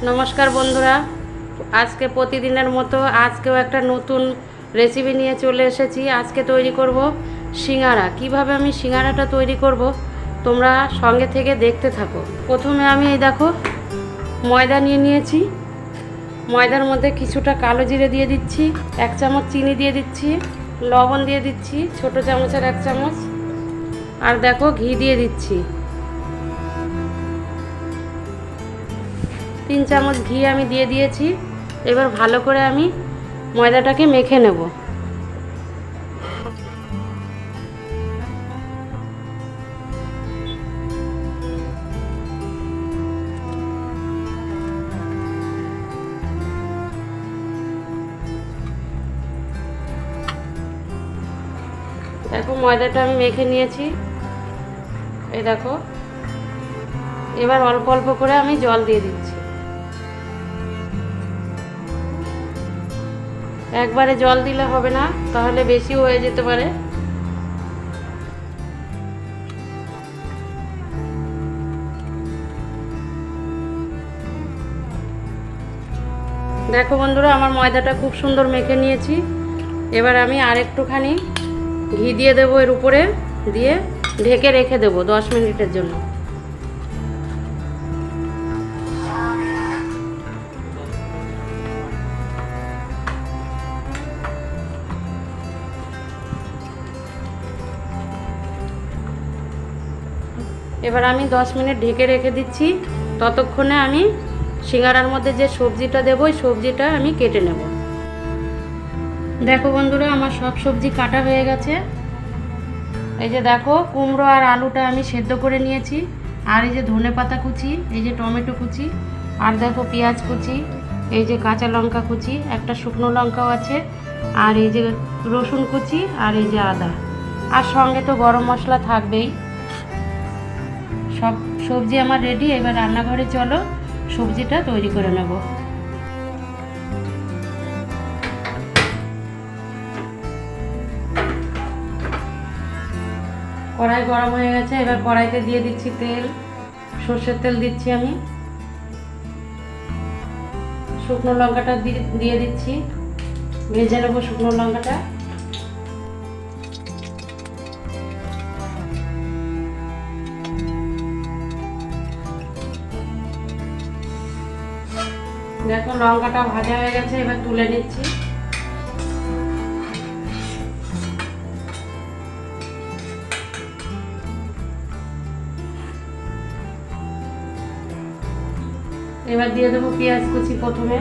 নমস্কার বন্ধুরা, আজকে প্রতিদিনের মতো আজকেও একটা নতুন রেসিপি নিয়ে চলে এসেছি। আজকে তৈরি করব সিঙ্গারা। কিভাবে আমি সিঙ্গারাটা তৈরি করব তোমরা সঙ্গে থেকে দেখতে থাকো। প্রথমে আমি এই দেখো ময়দা নিয়ে নিয়েছি। ময়দার মধ্যে কিছুটা কালো জিরে দিয়ে দিচ্ছি, 1 চামচ চিনি দিয়ে দিচ্ছি, লবণ দিয়ে দিচ্ছি ছোট চামচের 1 চামচ, আর দেখো ঘি দিয়ে দিচ্ছি 3 চামচ ঘি আমি দিয়ে দিয়েছি। এবার ভালো করে আমি ময়দাটাকে মেখে নেব। দেখো ময়দাটা আমি মেখে নিয়েছি। এই দেখো এবার অল্প অল্প করে আমি জল দিয়ে দিচ্ছি। একবারে জল দিলে হবে না, তাহলে বেশি হয়ে যেতে পারে। দেখো বন্ধুরা, আমার ময়দাটা খুব সুন্দর মেখে নিয়েছি। এবার আমি আরেকটুখানি ঘি দিয়ে দেবো, এর উপরে দিয়ে ঢেকে রেখে দেবো 10 মিনিটের জন্য। এবার আমি 10 মিনিট ঢেকে রেখে দিচ্ছি। ততক্ষণে আমি সিঙ্গারার মধ্যে যে সবজিটা দেবো ওই সবজিটা আমি কেটে নেব। দেখো বন্ধুরা, আমার সব সবজি কাটা হয়ে গেছে। এই যে দেখো কুমড়ো আর আলুটা আমি সেদ্ধ করে নিয়েছি, আর এই যে ধনেপাতা কুচি, এই যে টমেটো কুচি, আর দেখো পেঁয়াজ কুচি, এই যে কাঁচা লঙ্কা কুচি, একটা শুকনো লঙ্কাও আছে, আর এই যে রসুন কুচি, আর এই যে আদা, আর সঙ্গে তো গরম মশলা থাকবেই। সব সবজি আমার রেডি। এবার রান্নাঘরে চলো সবজিটা তৈরি করে নেব। কড়াই গরম হয়ে গেছে। এবার কড়াইতে দিয়ে দিচ্ছি তেল, সর্ষের তেল দিচ্ছি আমি। শুকনো লঙ্কাটা দিয়ে দিচ্ছি, ভেজে নেবো শুকনো লঙ্কাটা। দেখো লঙ্কাটা ভাজা হয়ে গেছে, এবার তুলে নিচ্ছি। এবার দিয়ে দেবো পেঁয়াজ কুচি প্রথমে।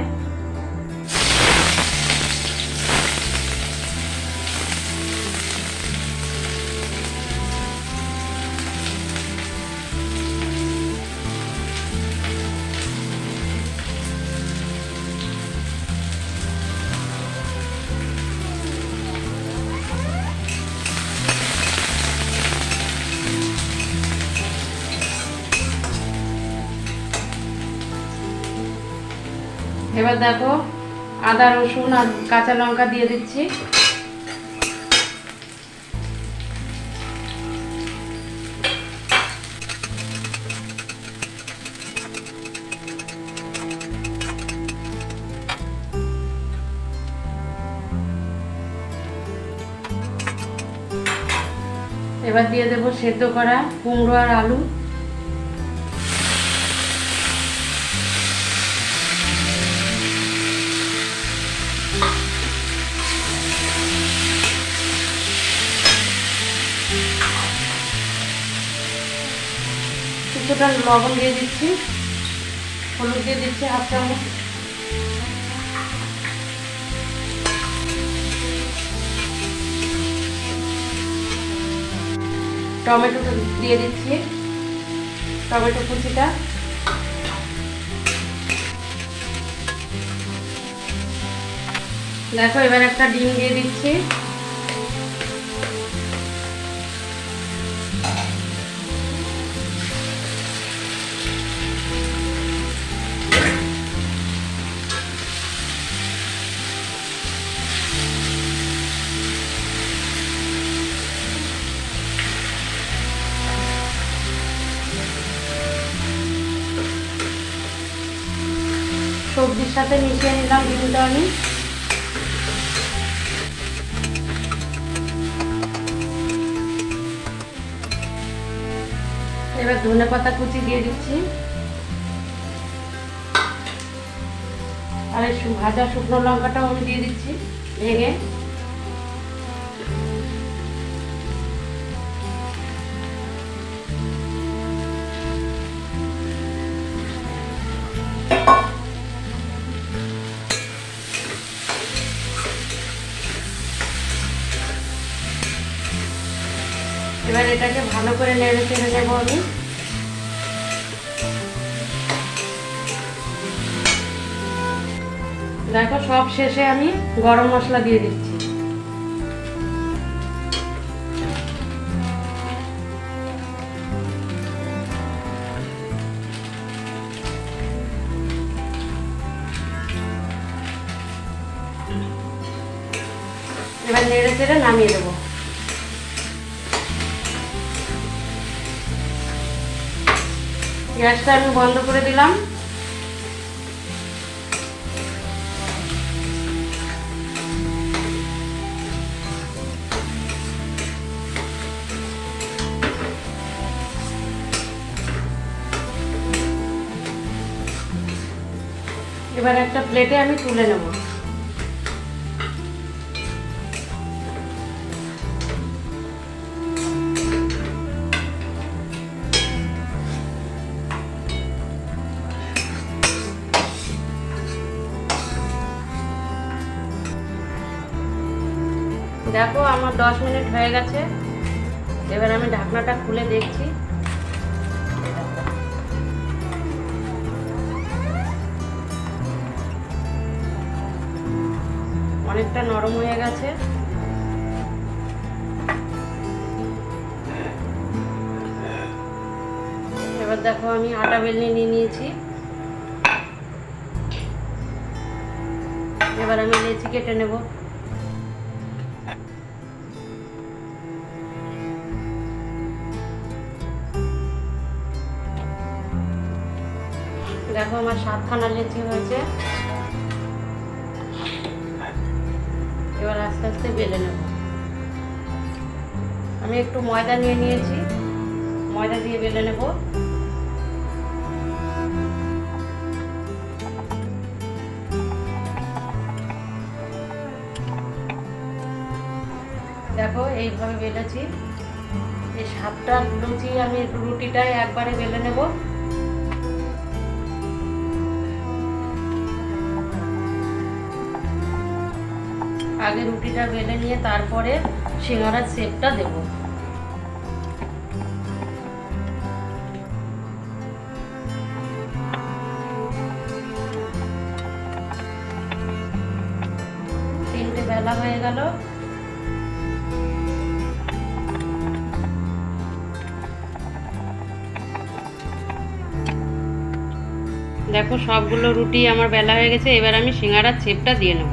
এবার দেখো আদা রসুন আর কাঁচা লঙ্কা দিয়ে দিচ্ছি। এবার দিয়ে দেবো সেদ্ধ করা কুমড়ো আর আলু। কিছুটা লবণ দিয়ে দিচ্ছি, হলুদ দিয়ে দিচ্ছি 1/2 চামচ, টমেটো দিয়ে দিচ্ছি, টমেটো কুচিটা। দেখো এবার একটা ডিম দিয়ে দিচ্ছি। সবজির সাথে মিশিয়ে নিলাম ডিমটা আমি। এবার ধনেপাতা কুচি দিয়ে দিচ্ছি, আর ভাজা শুকনো লঙ্কাটাও আমি দিয়ে দিচ্ছি ভেঙে। এবার এটাকে ভালো করে নেড়ে চেড়ে নেবো আমি। দেখো সব শেষে আমি গরম মশলা দিয়ে দিচ্ছি। এবার নেড়ে চেড়ে নামিয়ে দেবো। গ্যাসটা আমি বন্ধ করে দিলাম। এবার একটা প্লেটে আমি তুলে নেব। দেখো আমার 10 মিনিট হয়ে গেছে। এবার আমি ঢাকনাটা খুলে দেখছি। অনেকটা নরম হয়ে গেছে। এবার দেখো আমি আটা বেলনি নিয়ে নিয়েছি। এবার আমি লেচি কেটে নেব। দেখো আমার 7খানা লেচি হয়েছে। এবার আস্তে আস্তে বেলে নেব। আমি একটু ময়দা নিয়ে নিয়েছি, ময়দা দিয়ে বেলে নেব। দেখো এইভাবে বেলেছি। এই 7টা লুচি আমি রুটিটাই একবারে বেলে নেব। আগে রুটিটা বেলে নিয়ে তারপরে সিঙ্গারার শেপটা দেব। তিনটে বেলা হয়ে গেল। দেখো সবগুলো রুটি আমার বেলা হয়ে গেছে। এবার আমি সিঙ্গারার শেপটা দিয়ে নেব।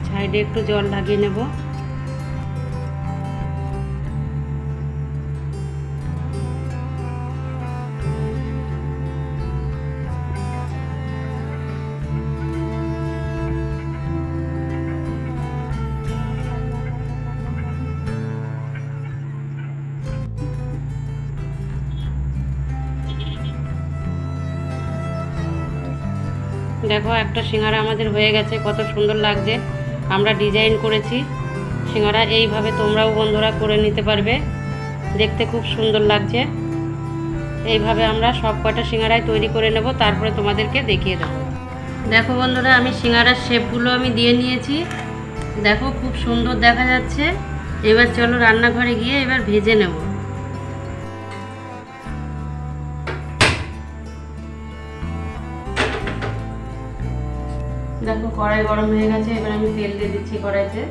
সাইডে একটু জল লাগিয়ে নেব। দেখো একটা সিঙ্গারা আমাদের হয়ে গেছে, কত সুন্দর লাগছে। আমরা ডিজাইন করেছি সিঙ্গারা। এইভাবে তোমরাও বন্ধুরা করে নিতে পারবে, দেখতে খুব সুন্দর লাগছে। এইভাবে আমরা সব কটা সিঙ্গারাই তৈরি করে নেব, তারপরে তোমাদেরকে দেখিয়ে দেবো। দেখো বন্ধুরা আমি সিঙ্গারার শেপগুলো আমি দিয়ে নিয়েছি। দেখো খুব সুন্দর দেখা যাচ্ছে। এবার চলো রান্নাঘরে গিয়ে এবার ভেজে নেব। দেখো কড়াই গরম হয়ে গেছে। এবার আমি তেল দিয়ে দিচ্ছি কড়াইতে।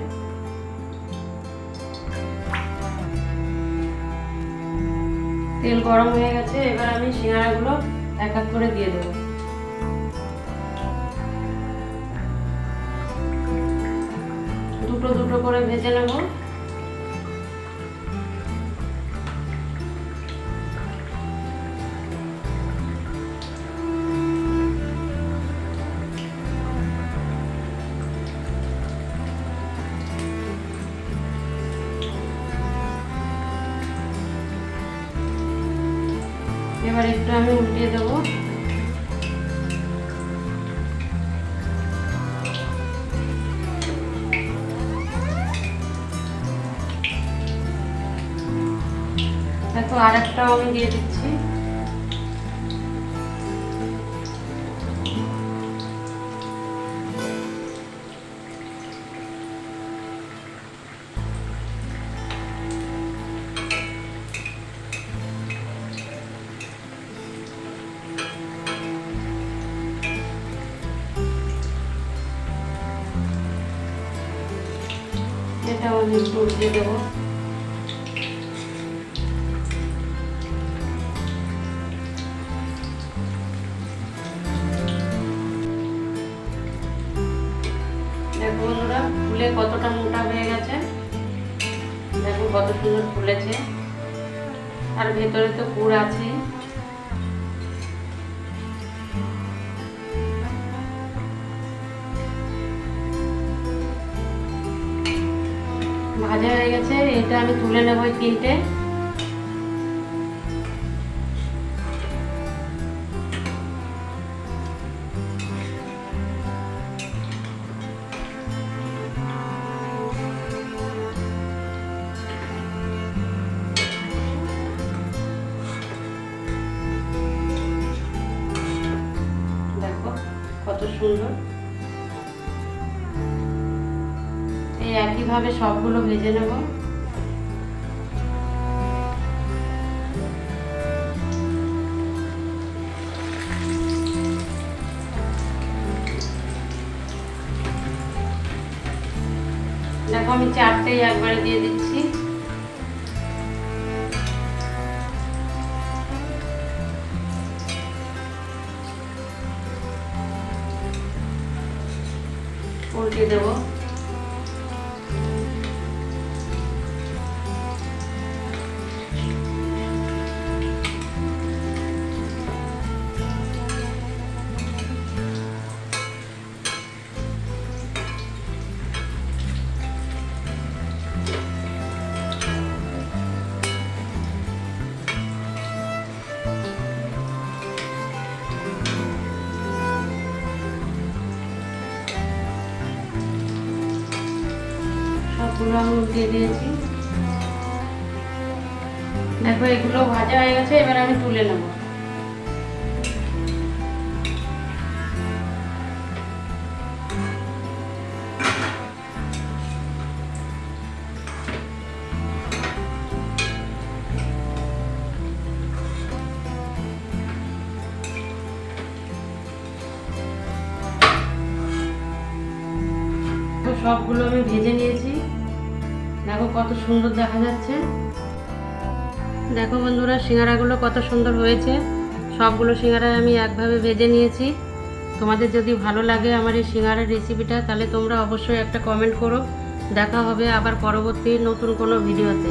তেল গরম হয়ে গেছে। এবার আমি সিঙ্গারাগুলো এক এক করে দিয়ে দেবো। দুটো দুটো করে ভেজে নেব। এবার একটু আমি উল্টিয়ে দেবো। দেখো আরেকটাও আমি দিয়ে দিচ্ছি। এটাও আমি একটু উল্টিয়ে দেবো। দেখো বন্ধুরা ফুলে কতটা মোটা হয়ে গেছে, দেখো কত সুন্দর ফুলেছে, আর ভেতরে তো পুর আছে। ভাজা হয়ে গেছে, এটা আমি তুলে নেব এই তিনটে। দেখো কত সুন্দর। এই একইভাবে সবগুলো ভেজে নেব। দেখো আমি চারটেই একবারে দিয়ে দিচ্ছি। উল্টে দেবো। সবগুলো আমি উল্টে দিয়েছি। দেখো এগুলো ভাজা হয়ে গেছে, এবার আমি তুলে নেব। সবগুলো আমি ভেজে নিয়েছি, দেখো কত সুন্দর দেখা যাচ্ছে। দেখো বন্ধুরা সিঙ্গারাগুলো কত সুন্দর হয়েছে। সবগুলো সিঙ্গারা আমি একভাবে ভেজে নিয়েছি। তোমাদের যদি ভালো লাগে আমার এই সিঙ্গারার রেসিপিটা, তাহলে তোমরা অবশ্যই একটা কমেন্ট করো। দেখা হবে আবার পরবর্তী নতুন কোনো ভিডিওতে।